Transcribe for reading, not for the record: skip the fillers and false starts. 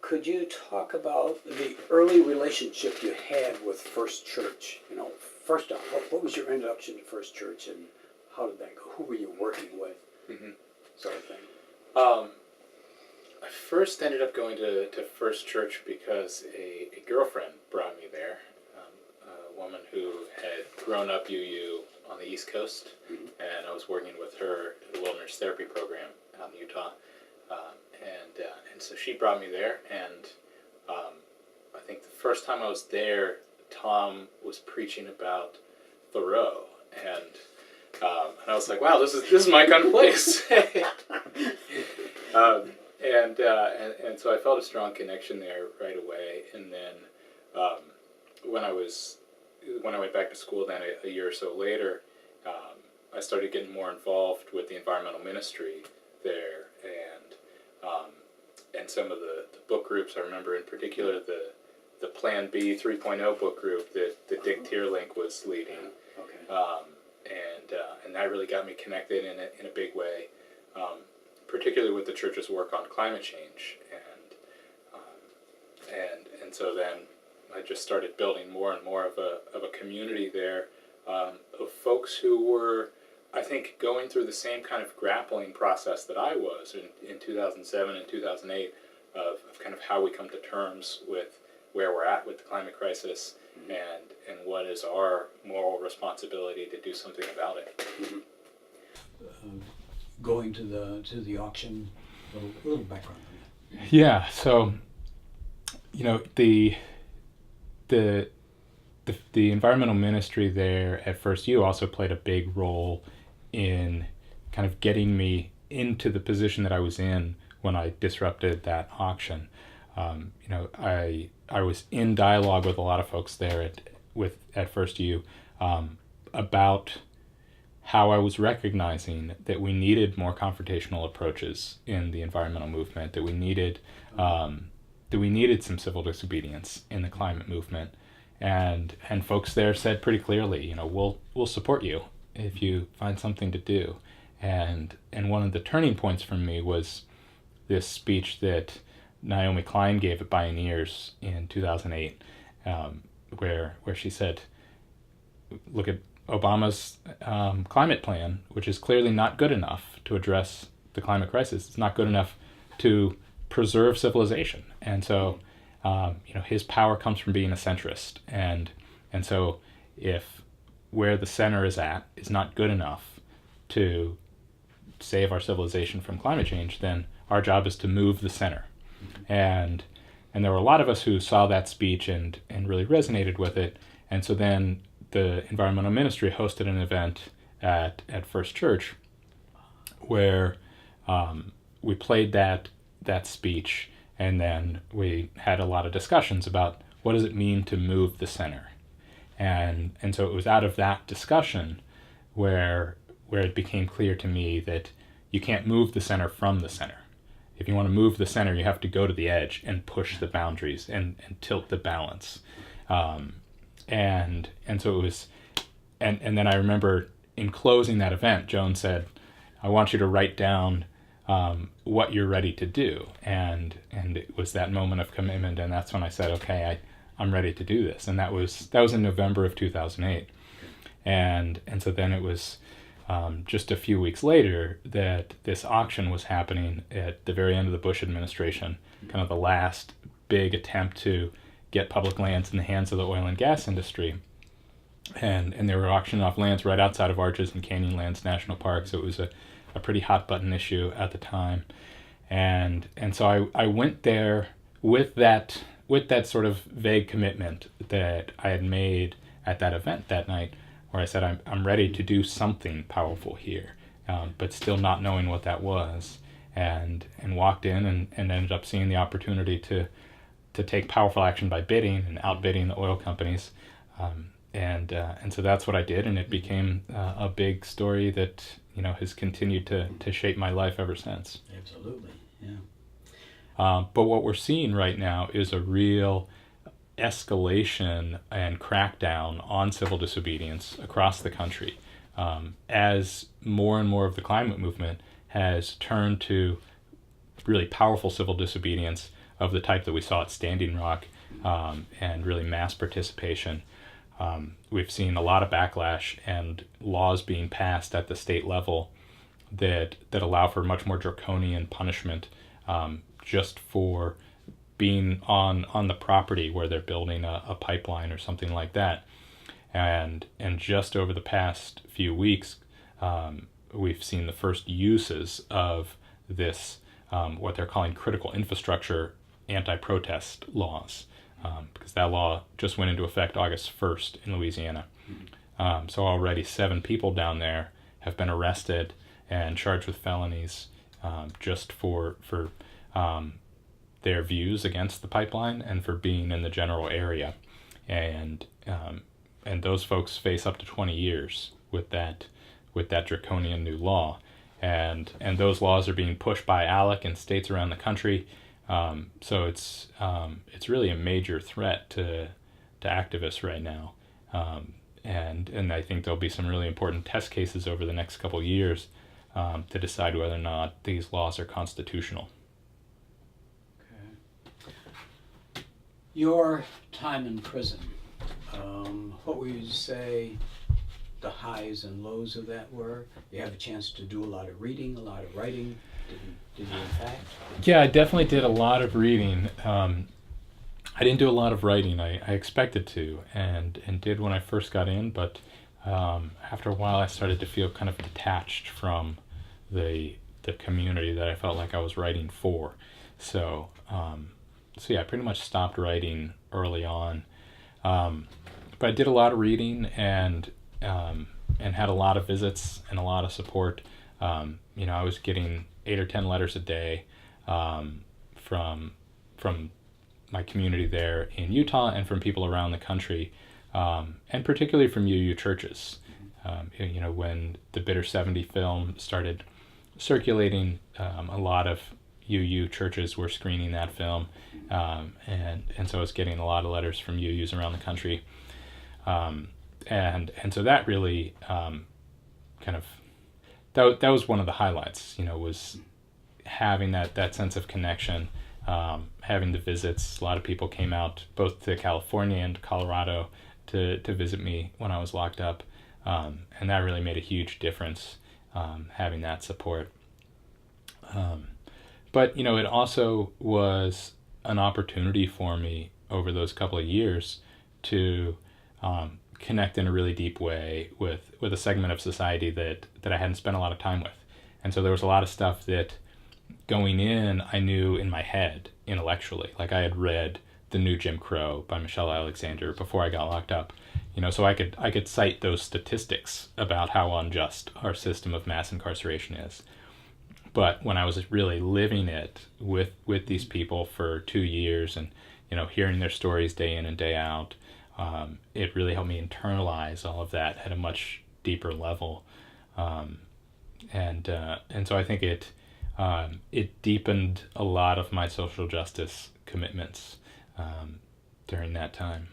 Could you talk about the early relationship you had with First Church? First off, what was your introduction to First Church, and how did that go? Who were you working with? Mm-hmm. Sort of thing. I first ended up going to First Church because a girlfriend brought me there, a woman who had grown up UU on the East Coast, mm-hmm. and I was working with her at the wilderness therapy program out in Utah. And so she brought me there, and I think the first time I was there, Tom was preaching about Thoreau, and I was like, wow, this is my kind of place. And so I felt a strong connection there right away, and then when I went back to school then a year or so later, I started getting more involved with the environmental ministry there, and some of the book groups. I remember in particular the Plan B 3.0 book group that Dick Tierlink was leading. Okay. And that really got me connected in a big way, particularly with the church's work on climate change. And so then I just started building more and more of a community there of folks who were, I think, going through the same kind of grappling process that I was in 2007 and 2008 of kind of how we come to terms with where we're at with the climate crisis, mm-hmm. and what is our moral responsibility to do something about it. Mm-hmm. Going to the auction, a little background on that. Yeah, so the environmental ministry there at First U also played a big role in kind of getting me into the position that I was in when I disrupted that auction. I was in dialogue with a lot of folks there at First U about how I was recognizing that we needed more confrontational approaches in the environmental movement, that we needed some civil disobedience in the climate movement, and folks there said pretty clearly, we'll support you if you find something to do. And one of the turning points for me was this speech that Naomi Klein gave at Bioneers in 2008, where she said, look at Obama's climate plan, which is clearly not good enough to address the climate crisis. It's not good enough to preserve civilization. And so, his power comes from being a centrist. And so if where the center is at is not good enough to save our civilization from climate change, then our job is to move the center. Mm-hmm. And there were a lot of us who saw that speech and really resonated with it. And so then the environmental ministry hosted an event at First Church where we played that speech, and then we had a lot of discussions about what does it mean to move the center. And so it was out of that discussion where it became clear to me that you can't move the center from the center. If you want to move the center, you have to go to the edge and push the boundaries and tilt the balance. And so it was, and then I remember in closing that event, Joan said, I want you to write down what you're ready to do. And it was that moment of commitment, and that's when I said, okay, I'm ready to do this. And that was in November of 2008. And so then it was just a few weeks later that this auction was happening at the very end of the Bush administration, kind of the last big attempt to get public lands in the hands of the oil and gas industry. And they were auctioning off lands right outside of Arches and Canyonlands National Park, so it was a pretty hot button issue at the time. And so I went there with that sort of vague commitment that I had made at that event that night, where I said, I'm ready to do something powerful here, but still not knowing what that was, and walked in and ended up seeing the opportunity to take powerful action by bidding and outbidding the oil companies. And so that's what I did, and it became a big story that has continued to shape my life ever since. Absolutely, yeah. But what we're seeing right now is a real escalation and crackdown on civil disobedience across the country, as more and more of the climate movement has turned to really powerful civil disobedience of the type that we saw at Standing Rock, and really mass participation. We've seen a lot of backlash and laws being passed at the state level that allow for much more draconian punishment, just for being on the property where they're building a pipeline or something like that. And just over the past few weeks, we've seen the first uses of this, what they're calling critical infrastructure anti-protest laws, because that law just went into effect August 1st in Louisiana. So already 7 people down there have been arrested and charged with felonies, just for their views against the pipeline and for being in the general area. And those folks face up to 20 years with that draconian new law. And those laws are being pushed by ALEC in states around the country. So it's really a major threat to activists right now. And I think there'll be some really important test cases over the next couple of years, to decide whether or not these laws are constitutional. Okay. Your time in prison, what would you say the highs and lows of that were? You have a chance to do a lot of reading, a lot of writing. Did you in fact? Yeah, I definitely did a lot of reading. I didn't do a lot of writing. I expected to, and did when I first got in, but after a while I started to feel kind of detached from the community that I felt like I was writing for. So yeah, I pretty much stopped writing early on. But I did a lot of reading and had a lot of visits and a lot of support. I was getting 8 or 10 letters a day from my community there in Utah and from people around the country, and particularly from UU churches. When the Bitter 70 film started circulating, a lot of UU churches were screening that film, and so I was getting a lot of letters from UUs around the country, and so that really that was one of the highlights. Was having that sense of connection, having the visits. A lot of people came out both to California and Colorado to visit me when I was locked up, and that really made a huge difference, having that support. But it also was an opportunity for me over those couple of years to connect in a really deep way with a segment of society that I hadn't spent a lot of time with. And so there was a lot of stuff that going in I knew in my head intellectually. Like I had read The New Jim Crow by Michelle Alexander before I got locked up. So I could cite those statistics about how unjust our system of mass incarceration is. But when I was really living it with these people for 2 years and hearing their stories day in and day out, it really helped me internalize all of that at a much deeper level, and so I think it deepened a lot of my social justice commitments during that time.